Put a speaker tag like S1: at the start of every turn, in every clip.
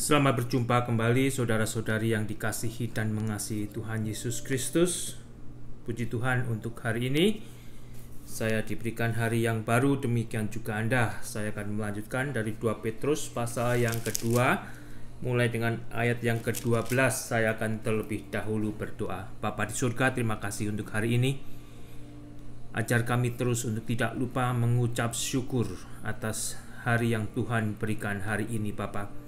S1: Selamat berjumpa kembali saudara-saudari yang dikasihi dan mengasihi Tuhan Yesus Kristus. Puji Tuhan untuk hari ini. Saya diberikan hari yang baru, demikian juga Anda. Saya akan melanjutkan dari 2 Petrus pasal yang kedua. Mulai dengan ayat yang ke-12, saya akan terlebih dahulu berdoa. Bapa di surga, terima kasih untuk hari ini. Ajar kami terus untuk tidak lupa mengucap syukur atas hari yang Tuhan berikan hari ini, Bapa.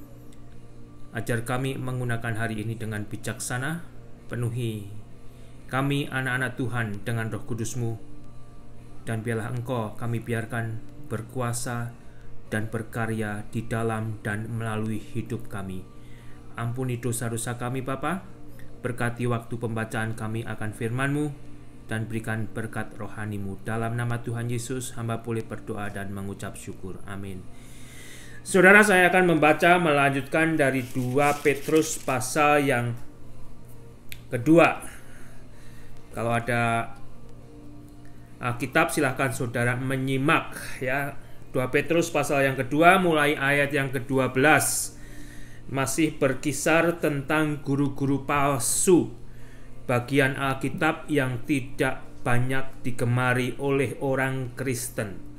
S1: Ajar kami menggunakan hari ini dengan bijaksana, penuhi kami anak-anak Tuhan dengan Roh Kudus-Mu, dan biarlah Engkau kami biarkan berkuasa dan berkarya di dalam dan melalui hidup kami. Ampuni dosa-dosa kami, Bapa. Berkati waktu pembacaan kami akan firman-Mu, dan berikan berkat rohani-Mu. Dalam nama Tuhan Yesus, hamba boleh berdoa dan mengucap syukur. Amin. Saudara, saya akan melanjutkan dari 2 Petrus pasal yang kedua. Kalau ada Alkitab, silahkan saudara menyimak ya. 2 Petrus pasal yang kedua mulai ayat yang ke-12. Masih berkisar tentang guru-guru palsu. Bagian Alkitab yang tidak banyak digemari oleh orang Kristen.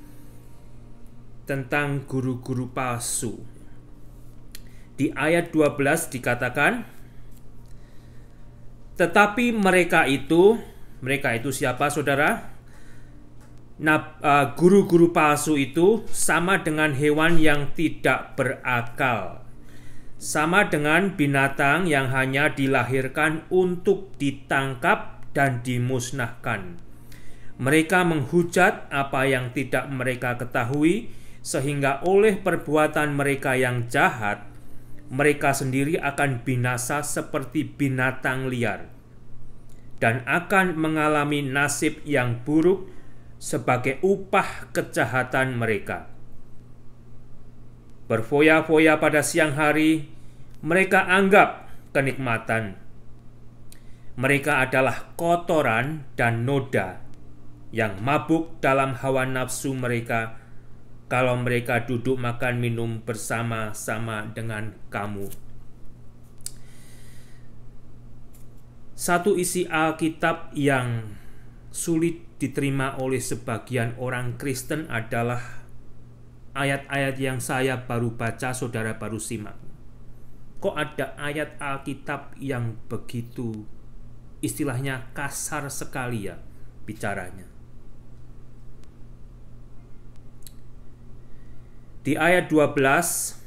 S1: Tentang guru-guru palsu. Di ayat 12 dikatakan, tetapi mereka itu siapa, saudara? Guru-guru palsu itu sama dengan hewan yang tidak berakal, sama dengan binatang yang hanya dilahirkan untuk ditangkap dan dimusnahkan. Mereka menghujat apa yang tidak mereka ketahui, sehingga oleh perbuatan mereka yang jahat, mereka sendiri akan binasa seperti binatang liar, dan akan mengalami nasib yang buruk sebagai upah kejahatan mereka. Berfoya-foya pada siang hari, mereka anggap kenikmatan. Mereka adalah kotoran dan noda yang mabuk dalam hawa nafsu mereka kalau mereka duduk makan minum bersama-sama dengan kamu. Satu isi Alkitab yang sulit diterima oleh sebagian orang Kristen adalah ayat-ayat yang saya baru baca, saudara baru simak. Kok ada ayat Alkitab yang begitu istilahnya kasar sekali ya bicaranya. Di ayat 12,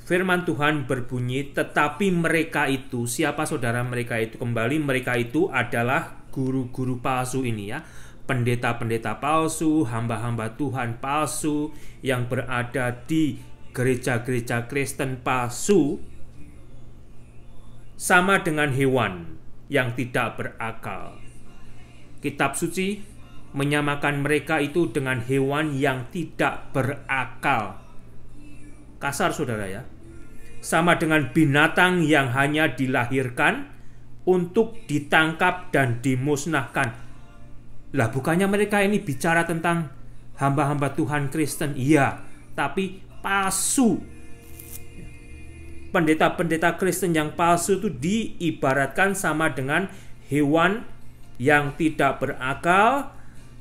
S1: firman Tuhan berbunyi, tetapi mereka itu, siapa saudara mereka itu? Kembali, mereka itu adalah guru-guru palsu ini ya. Pendeta-pendeta palsu, hamba-hamba Tuhan palsu yang berada di gereja-gereja Kristen palsu, sama dengan hewan yang tidak berakal. Kitab suci menyamakan mereka itu dengan hewan yang tidak berakal. Kasar, saudara ya. Sama dengan binatang yang hanya dilahirkan untuk ditangkap dan dimusnahkan. Lah, bukannya mereka ini bicara tentang hamba-hamba Tuhan Kristen? Iya, tapi palsu. Pendeta-pendeta Kristen yang palsu itu diibaratkan sama dengan hewan yang tidak berakal,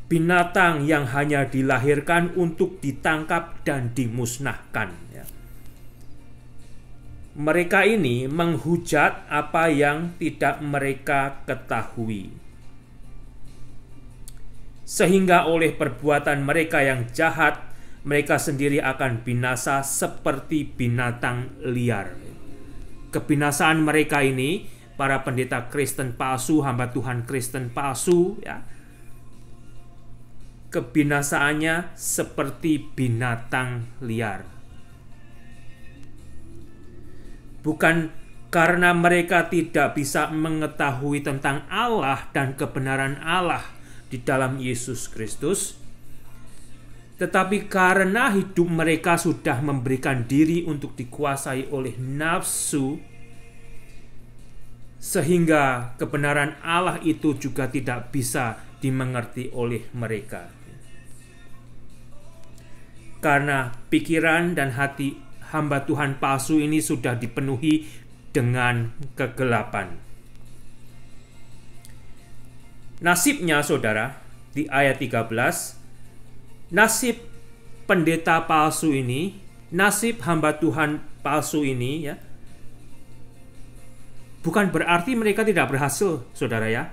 S1: binatang yang hanya dilahirkan untuk ditangkap dan dimusnahkan ya. Mereka ini menghujat apa yang tidak mereka ketahui, sehingga oleh perbuatan mereka yang jahat, mereka sendiri akan binasa seperti binatang liar. Kebinasaan mereka ini, para pendeta Kristen palsu, hamba Tuhan Kristen palsu ya, kebinasaannya seperti binatang liar. Bukan karena mereka tidak bisa mengetahui tentang Allah dan kebenaran Allah di dalam Yesus Kristus, tetapi karena hidup mereka sudah memberikan diri untuk dikuasai oleh nafsu, sehingga kebenaran Allah itu juga tidak bisa dimengerti oleh mereka. Karena pikiran dan hamba Tuhan palsu ini sudah dipenuhi dengan kegelapan. Nasibnya, saudara, di ayat 13, nasib pendeta palsu ini, nasib hamba Tuhan palsu ini, ya, bukan berarti mereka tidak berhasil, saudara ya.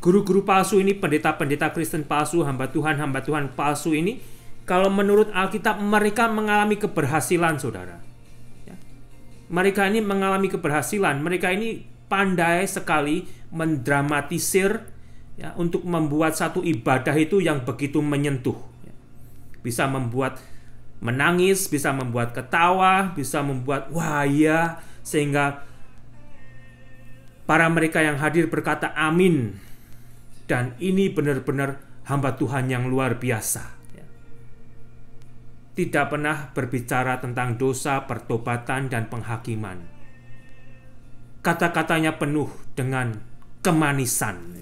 S1: Guru-guru palsu ini, pendeta-pendeta Kristen palsu, hamba Tuhan palsu ini, kalau menurut Alkitab mereka mengalami keberhasilan, saudara. Ya. Mereka ini mengalami keberhasilan. Mereka ini pandai sekali mendramatisir, ya, untuk membuat satu ibadah itu yang begitu menyentuh. Ya. Bisa membuat menangis, bisa membuat ketawa, bisa membuat wah ya, sehingga para mereka yang hadir berkata amin. Dan ini benar-benar hamba Tuhan yang luar biasa. Tidak pernah berbicara tentang dosa, pertobatan, dan penghakiman. Kata-katanya penuh dengan kemanisan.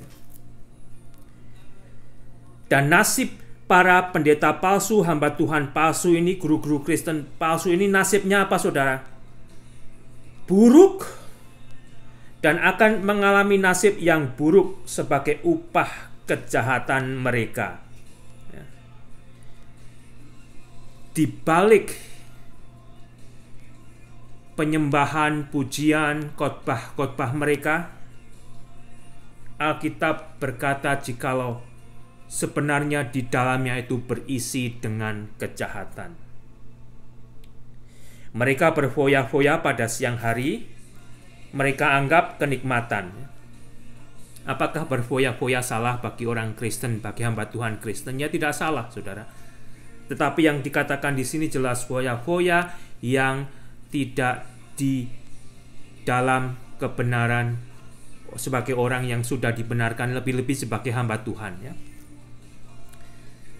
S1: Dan nasib para pendeta palsu, hamba Tuhan palsu ini, guru-guru Kristen palsu ini, nasibnya apa, saudara? Buruk. Dan akan mengalami nasib yang buruk sebagai upah kejahatan mereka. Di balik penyembahan, pujian, khotbah-khotbah mereka, Alkitab berkata jikalau sebenarnya di dalamnya itu berisi dengan kejahatan. Mereka berfoya-foya pada siang hari, mereka anggap kenikmatan. Apakah berfoya-foya salah bagi orang Kristen, bagi hamba Tuhan Kristen? Ya, tidak salah, saudara. Tetapi yang dikatakan di sini jelas foya-foya yang tidak di dalam kebenaran sebagai orang yang sudah dibenarkan, lebih-lebih sebagai hamba Tuhan, ya.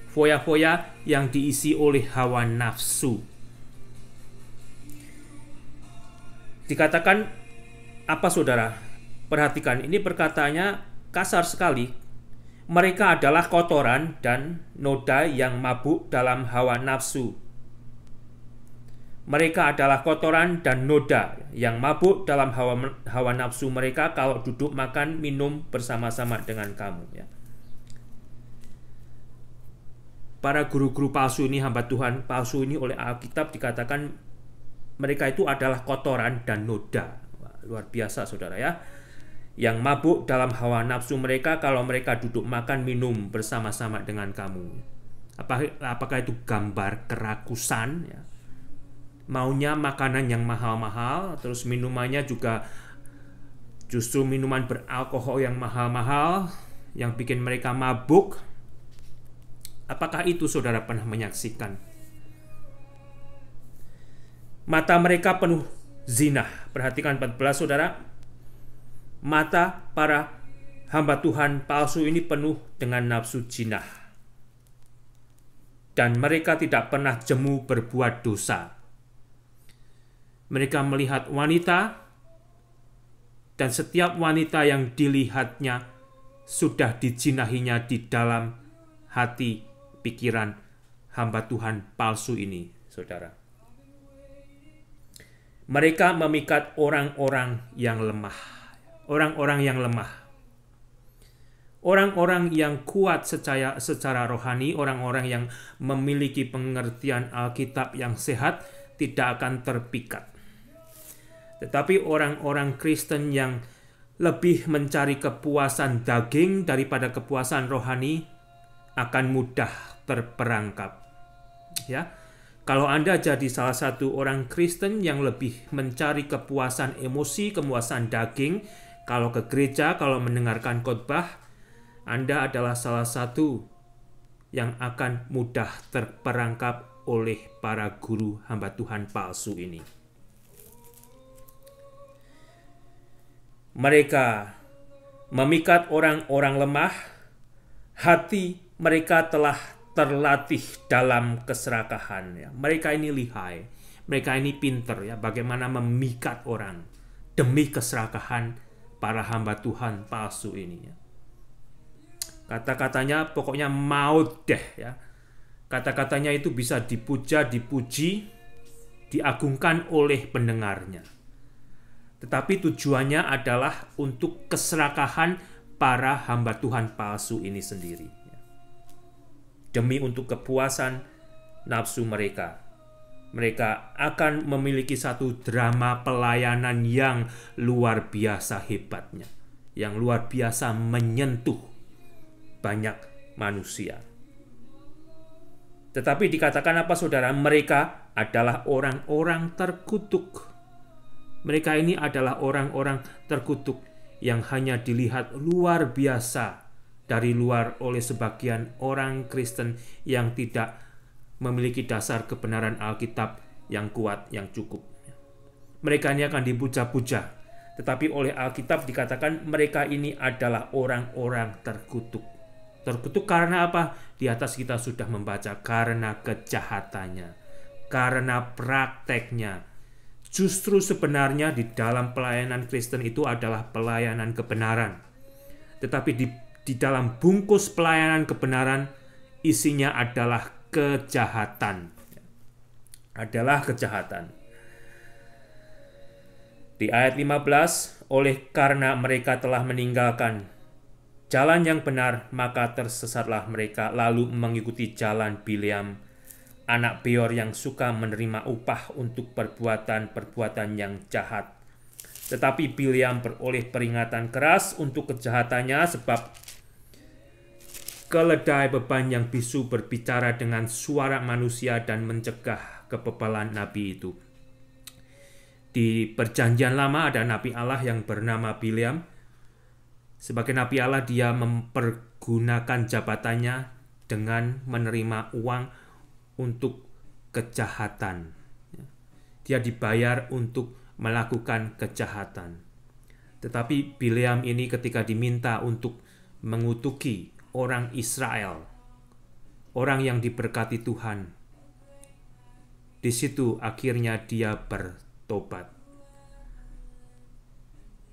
S1: Foya-foya yang diisi oleh hawa nafsu. Dikatakan apa, saudara? Perhatikan, ini perkataannya kasar sekali. Mereka adalah kotoran dan noda yang mabuk dalam hawa nafsu. Mereka adalah kotoran dan noda yang mabuk dalam hawa nafsu mereka kalau duduk makan minum bersama-sama dengan kamu, ya. Para guru-guru palsu ini, hamba Tuhan palsu ini, oleh Alkitab dikatakan mereka itu adalah kotoran dan noda. Luar biasa, saudara ya. Yang mabuk dalam hawa nafsu mereka kalau mereka duduk makan minum bersama-sama dengan kamu. Apakah itu gambar kerakusan, ya? Maunya makanan yang mahal-mahal, terus minumannya juga justru minuman beralkohol yang mahal-mahal yang bikin mereka mabuk. Apakah itu saudara pernah menyaksikan? Mata mereka penuh zina. Perhatikan 14, saudara. Mata para hamba Tuhan palsu ini penuh dengan nafsu jinah. Dan mereka tidak pernah jemu berbuat dosa. Mereka melihat wanita, dan setiap wanita yang dilihatnya sudah dijinahinya di dalam hati pikiran hamba Tuhan palsu ini, saudara. Mereka memikat orang-orang yang lemah. Orang-orang yang lemah. Orang-orang yang kuat secara rohani, orang-orang yang memiliki pengertian Alkitab yang sehat, tidak akan terpikat. Tetapi orang-orang Kristen yang lebih mencari kepuasan daging daripada kepuasan rohani akan mudah terperangkap. Ya. Kalau Anda jadi salah satu orang Kristen yang lebih mencari kepuasan emosi, kepuasan daging, kalau ke gereja, kalau mendengarkan khotbah, Anda adalah salah satu yang akan mudah terperangkap oleh para guru hamba Tuhan palsu ini. Mereka memikat orang-orang lemah, hati mereka telah terlatih dalam keserakahan, ya. Mereka ini lihai, mereka ini pinter, ya, bagaimana memikat orang demi keserakahan para hamba Tuhan palsu ini, ya. Kata-katanya pokoknya maut deh, ya. Kata-katanya itu bisa dipuja, dipuji, diagungkan oleh pendengarnya. Tetapi tujuannya adalah untuk keserakahan para hamba Tuhan palsu ini sendiri. Demi untuk kepuasan nafsu mereka. Mereka akan memiliki satu drama pelayanan yang luar biasa hebatnya. Yang luar biasa menyentuh banyak manusia. Tetapi dikatakan apa saudara? Mereka adalah orang-orang terkutuk. Mereka ini adalah orang-orang terkutuk yang hanya dilihat luar biasa dari luar oleh sebagian orang Kristen yang tidak memiliki dasar kebenaran Alkitab yang kuat, yang cukup. Mereka ini akan dipuja-puja, tetapi oleh Alkitab dikatakan mereka ini adalah orang-orang terkutuk. Terkutuk karena apa? Di atas kita sudah membaca, karena kejahatannya, karena prakteknya. Justru sebenarnya di dalam pelayanan Kristen itu adalah pelayanan kebenaran. Tetapi di dalam bungkus pelayanan kebenaran isinya adalah kejahatan. Adalah kejahatan. Di ayat 15, oleh karena mereka telah meninggalkan jalan yang benar, maka tersesatlah mereka lalu mengikuti jalan Bileam, anak Beor yang suka menerima upah untuk perbuatan-perbuatan yang jahat. Tetapi Bileam beroleh peringatan keras untuk kejahatannya sebab keledai beban yang bisu berbicara dengan suara manusia dan mencegah kebebalan nabi itu. Di Perjanjian Lama ada nabi Allah yang bernama Bileam. Sebagai nabi Allah dia mempergunakan jabatannya dengan menerima uang untuk kejahatan. Dia dibayar untuk melakukan kejahatan. Tetapi Bileam ini ketika diminta untuk mengutuki orang Israel, orang yang diberkati Tuhan, di situ akhirnya dia bertobat.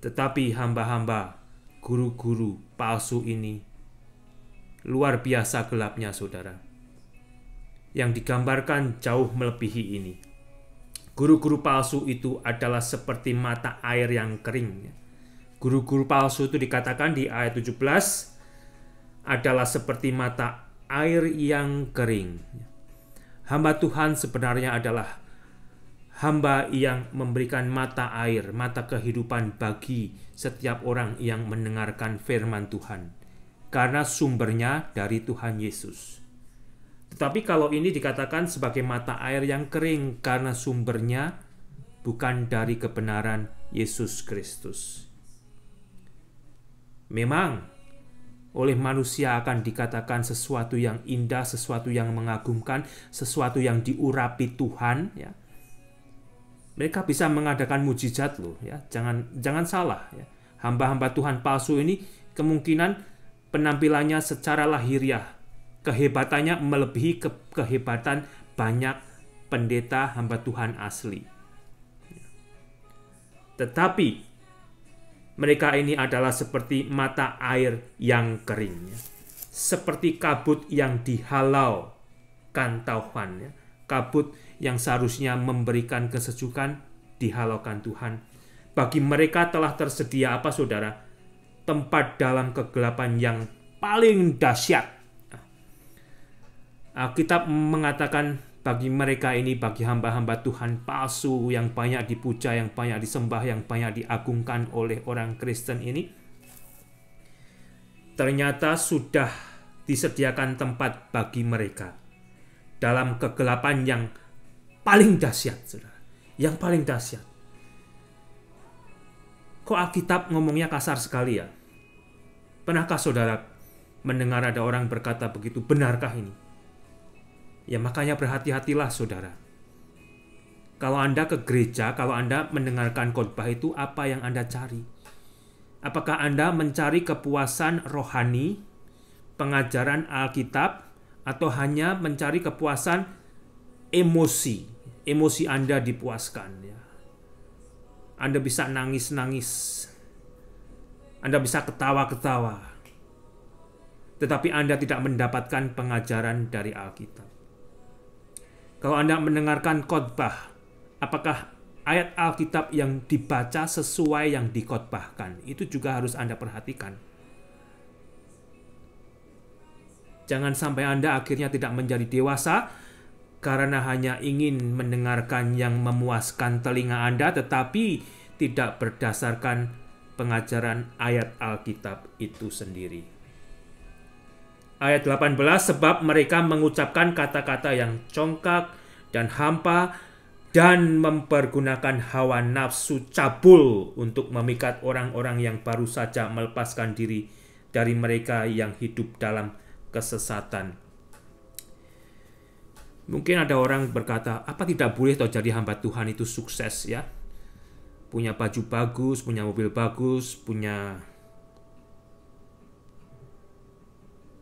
S1: Tetapi hamba-hamba, guru-guru palsu ini luar biasa gelapnya, saudara. Yang digambarkan jauh melebihi ini. Guru-guru palsu itu adalah seperti mata air yang kering. Guru-guru palsu itu dikatakan di ayat 17 adalah seperti mata air yang kering. Hamba Tuhan sebenarnya adalah hamba yang memberikan mata air, mata kehidupan bagi setiap orang yang mendengarkan firman Tuhan. Karena sumbernya dari Tuhan Yesus. Tetapi kalau ini dikatakan sebagai mata air yang kering karena sumbernya bukan dari kebenaran Yesus Kristus. Memang oleh manusia akan dikatakan sesuatu yang indah, sesuatu yang mengagumkan, sesuatu yang diurapi Tuhan. Ya. Mereka bisa mengadakan mujizat loh. Ya. Jangan salah. Ya. Hamba-hamba Tuhan palsu ini kemungkinan penampilannya secara lahiriah, kehebatannya melebihi kehebatan banyak pendeta hamba Tuhan asli. Tetapi mereka ini adalah seperti mata air yang kering. Seperti kabut yang dihalaukan Tuhan. Kabut yang seharusnya memberikan kesejukan dihalaukan Tuhan. Bagi mereka telah tersedia apa saudara? Tempat dalam kegelapan yang paling dahsyat. Alkitab mengatakan bagi mereka ini, bagi hamba-hamba Tuhan palsu yang banyak dipuja, yang banyak disembah, yang banyak diagungkan oleh orang Kristen ini, ternyata sudah disediakan tempat bagi mereka dalam kegelapan yang paling dahsyat, saudara. Yang paling dahsyat. Kok Alkitab ngomongnya kasar sekali ya? Pernahkah saudara mendengar ada orang berkata begitu? Benarkah ini? Ya makanya berhati-hatilah saudara. Kalau Anda ke gereja, kalau Anda mendengarkan khotbah itu, apa yang Anda cari? Apakah Anda mencari kepuasan rohani, pengajaran Alkitab, atau hanya mencari kepuasan emosi? Emosi Anda dipuaskan. Ya. Anda bisa nangis-nangis. Anda bisa ketawa-ketawa. Tetapi Anda tidak mendapatkan pengajaran dari Alkitab. Kalau Anda mendengarkan khotbah, apakah ayat Alkitab yang dibaca sesuai yang dikhotbahkan? Itu juga harus Anda perhatikan. Jangan sampai Anda akhirnya tidak menjadi dewasa karena hanya ingin mendengarkan yang memuaskan telinga Anda, tetapi tidak berdasarkan pengajaran ayat Alkitab itu sendiri. Ayat 18, sebab mereka mengucapkan kata-kata yang congkak dan hampa dan mempergunakan hawa nafsu cabul untuk memikat orang-orang yang baru saja melepaskan diri dari mereka yang hidup dalam kesesatan. Mungkin ada orang berkata, apa tidak boleh toh jadi hamba Tuhan itu sukses ya? Punya baju bagus, punya mobil bagus, punya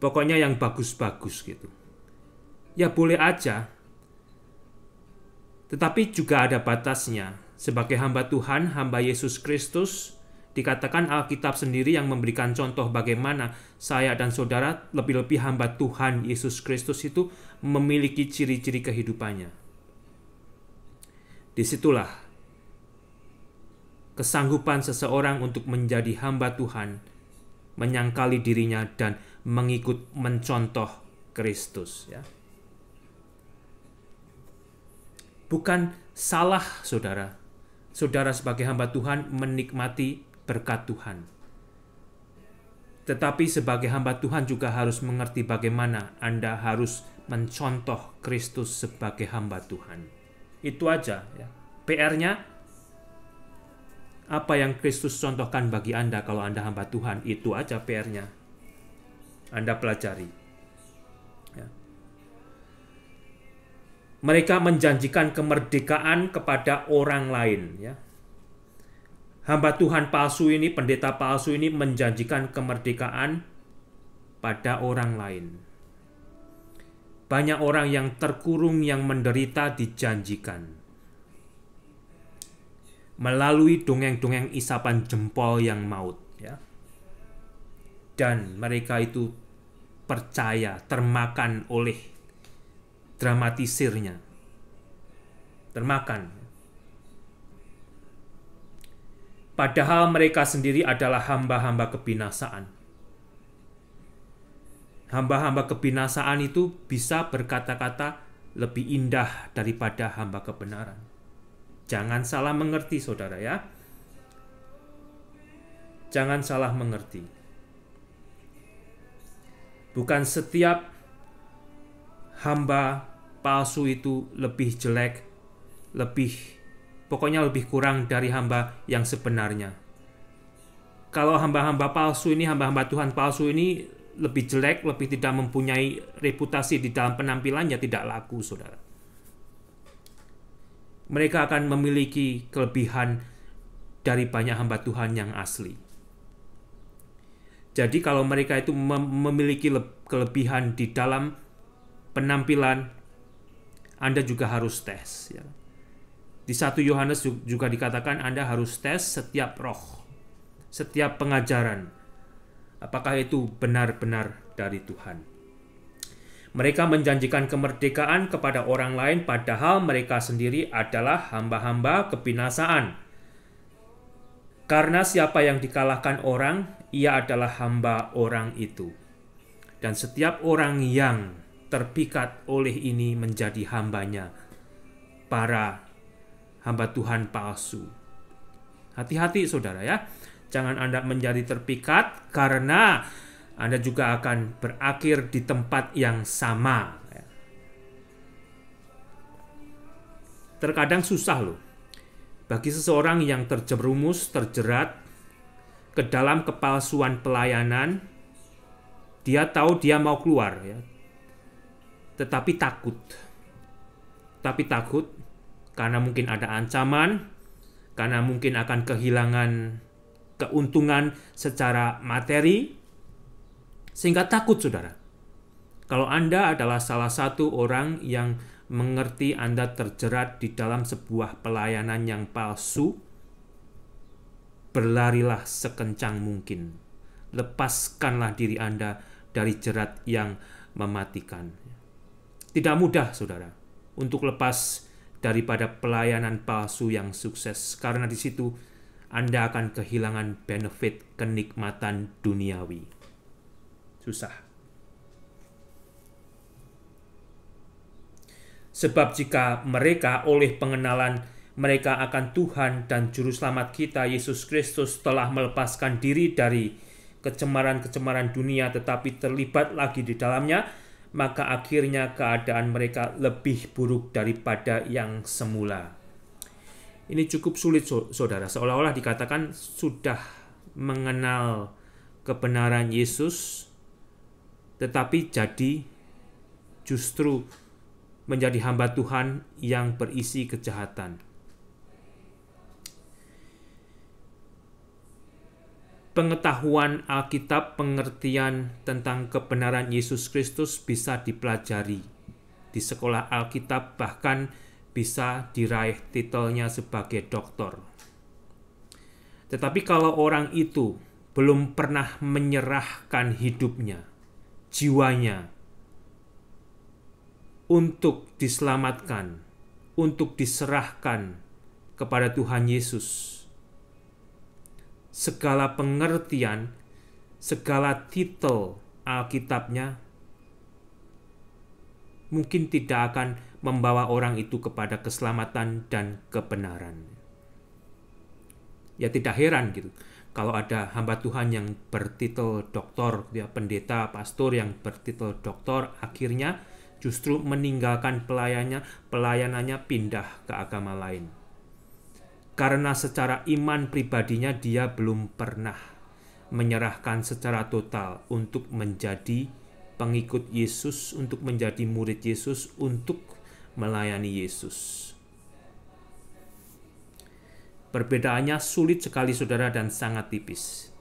S1: pokoknya yang bagus-bagus gitu. Ya boleh aja. Tetapi juga ada batasnya. Sebagai hamba Tuhan, hamba Yesus Kristus, dikatakan Alkitab sendiri yang memberikan contoh bagaimana saya dan saudara, lebih-lebih hamba Tuhan Yesus Kristus itu memiliki ciri-ciri kehidupannya. Disitulah kesanggupan seseorang untuk menjadi hamba Tuhan, menyangkali dirinya dan mencontoh Kristus ya. Bukan salah saudara sebagai hamba Tuhan menikmati berkat Tuhan. Tetapi sebagai hamba Tuhan juga harus mengerti bagaimana Anda harus mencontoh Kristus sebagai hamba Tuhan. Itu aja ya. PR-nya apa yang Kristus contohkan bagi Anda kalau Anda hamba Tuhan, itu aja PR-nya. Anda pelajari. Ya. Mereka menjanjikan kemerdekaan kepada orang lain. Ya. Hamba Tuhan palsu ini, pendeta palsu ini menjanjikan kemerdekaan pada orang lain. Banyak orang yang terkurung, yang menderita dijanjikan. Melalui dongeng-dongeng isapan jempol yang maut. Ya. Dan mereka itu percaya, termakan oleh dramatisirnya. Termakan. Padahal mereka sendiri adalah hamba-hamba kebinasaan. Hamba-hamba kebinasaan itu bisa berkata-kata lebih indah daripada hamba kebenaran. Jangan salah mengerti, saudara ya. Jangan salah mengerti. Bukan setiap hamba palsu itu lebih jelek, pokoknya lebih kurang dari hamba yang sebenarnya. Kalau hamba-hamba palsu ini, hamba-hamba Tuhan palsu ini lebih jelek, lebih tidak mempunyai reputasi di dalam penampilannya, tidak laku, saudara. Mereka akan memiliki kelebihan dari banyak hamba Tuhan yang asli. Jadi kalau mereka itu memiliki kelebihan di dalam penampilan, Anda juga harus tes. Ya. Di 1 Yohanes juga dikatakan Anda harus tes setiap roh, setiap pengajaran. Apakah itu benar-benar dari Tuhan? Mereka menjanjikan kemerdekaan kepada orang lain, padahal mereka sendiri adalah hamba-hamba kebinasaan. Karena siapa yang dikalahkan orang, ia adalah hamba orang itu. Dan setiap orang yang terpikat oleh ini menjadi hambanya, para hamba Tuhan palsu. Hati-hati saudara ya, jangan Anda menjadi terpikat karena Anda juga akan berakhir di tempat yang sama. Terkadang susah loh. Bagi seseorang yang terjerat ke dalam kepalsuan pelayanan, dia tahu dia mau keluar ya. Tetapi takut karena mungkin ada ancaman, karena mungkin akan kehilangan keuntungan secara materi, sehingga takut saudara. Kalau Anda adalah salah satu orang yang mengerti Anda terjerat di dalam sebuah pelayanan yang palsu, berlarilah sekencang mungkin. Lepaskanlah diri Anda dari jerat yang mematikan. Tidak mudah, saudara, untuk lepas daripada pelayanan palsu yang sukses, karena di situ Anda akan kehilangan benefit kenikmatan duniawi. Susah. Sebab jika mereka oleh pengenalan mereka akan Tuhan dan Juru Selamat kita Yesus Kristus telah melepaskan diri dari kecemaran-kecemaran dunia tetapi terlibat lagi di dalamnya, maka akhirnya keadaan mereka lebih buruk daripada yang semula. Ini cukup sulit, saudara. Seolah-olah dikatakan sudah mengenal kebenaran Yesus, tetapi jadi justru menjadi hamba Tuhan yang berisi kejahatan. Pengetahuan Alkitab, pengertian tentang kebenaran Yesus Kristus bisa dipelajari di sekolah Alkitab, bahkan bisa diraih titelnya sebagai doktor. Tetapi kalau orang itu belum pernah menyerahkan hidupnya, jiwanya, untuk diselamatkan, untuk diserahkan kepada Tuhan Yesus, segala pengertian, segala titel Alkitabnya mungkin tidak akan membawa orang itu kepada keselamatan dan kebenaran. Ya tidak heran gitu, kalau ada hamba Tuhan yang bertitel doktor, ya, pendeta, pastor yang bertitel doktor, akhirnya justru meninggalkan pelayanannya pindah ke agama lain. Karena secara iman pribadinya dia belum pernah menyerahkan secara total untuk menjadi pengikut Yesus, untuk menjadi murid Yesus, untuk melayani Yesus. Perbedaannya sulit sekali, saudara, dan sangat tipis.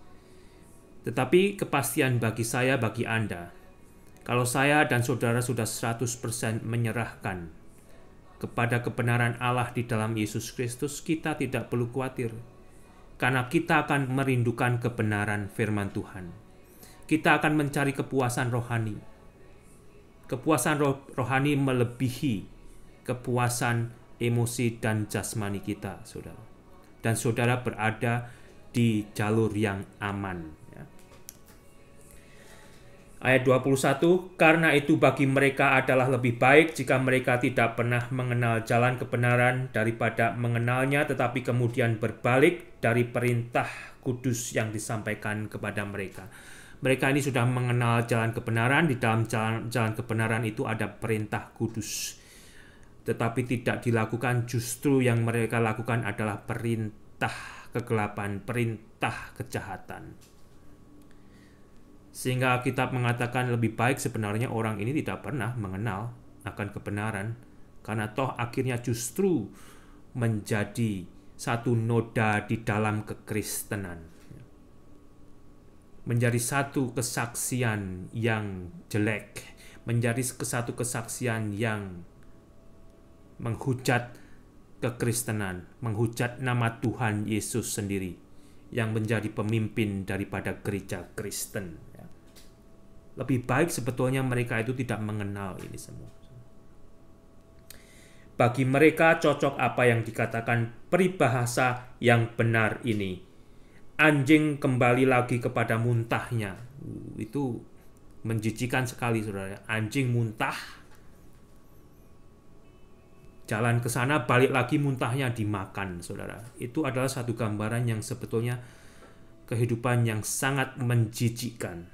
S1: Tetapi kepastian bagi saya, bagi Anda, kalau saya dan saudara sudah 100% menyerahkan kepada kebenaran Allah di dalam Yesus Kristus, kita tidak perlu khawatir. Karena kita akan merindukan kebenaran firman Tuhan. Kita akan mencari kepuasan rohani. Kepuasan rohani melebihi kepuasan emosi dan jasmani kita, saudara. Dan saudara berada di jalur yang aman. Ayat 21, karena itu bagi mereka adalah lebih baik jika mereka tidak pernah mengenal jalan kebenaran daripada mengenalnya tetapi kemudian berbalik dari perintah kudus yang disampaikan kepada mereka. Mereka ini sudah mengenal jalan kebenaran, di dalam jalan kebenaran itu ada perintah kudus. Tetapi tidak dilakukan, justru yang mereka lakukan adalah perintah kegelapan, perintah kejahatan. Sehingga Alkitab mengatakan lebih baik sebenarnya orang ini tidak pernah mengenal akan kebenaran, karena toh akhirnya justru menjadi satu noda di dalam kekristenan, menjadi satu kesaksian yang jelek, menjadi satu kesaksian yang menghujat kekristenan, menghujat nama Tuhan Yesus sendiri yang menjadi pemimpin daripada gereja Kristen. Lebih baik sebetulnya mereka itu tidak mengenal ini semua. Bagi mereka cocok apa yang dikatakan peribahasa yang benar ini. Anjing kembali lagi kepada muntahnya. Itu menjijikan sekali, saudara. Anjing muntah, jalan ke sana, balik lagi muntahnya dimakan, saudara. Itu adalah satu gambaran yang sebetulnya kehidupan yang sangat menjijikkan.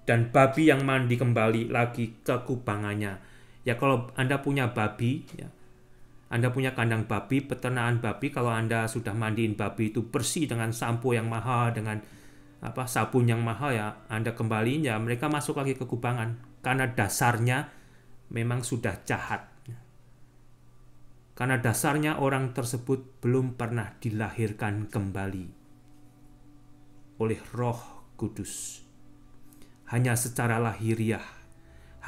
S1: Dan babi yang mandi kembali lagi ke kubangannya. Ya kalau Anda punya babi, ya, Anda punya kandang babi, peternakan babi, kalau Anda sudah mandiin babi itu bersih dengan sampo yang mahal, dengan sabun yang mahal, ya Anda kembaliin, ya mereka masuk lagi ke kubangan. Karena dasarnya memang sudah jahat. Karena dasarnya orang tersebut belum pernah dilahirkan kembali oleh Roh Kudus. Hanya secara lahiriah,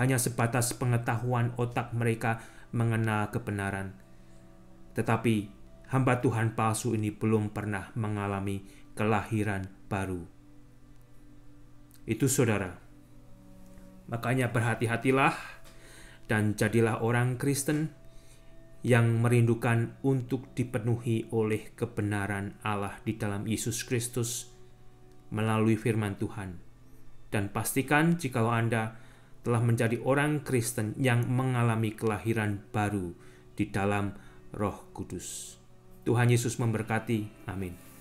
S1: hanya sebatas pengetahuan otak mereka mengenal kebenaran. Tetapi hamba Tuhan palsu ini belum pernah mengalami kelahiran baru. Itu saudara. Makanya berhati-hatilah dan jadilah orang Kristen yang merindukan untuk dipenuhi oleh kebenaran Allah di dalam Yesus Kristus melalui firman Tuhan. Dan pastikan jikalau Anda telah menjadi orang Kristen yang mengalami kelahiran baru di dalam Roh Kudus. Tuhan Yesus memberkati. Amin.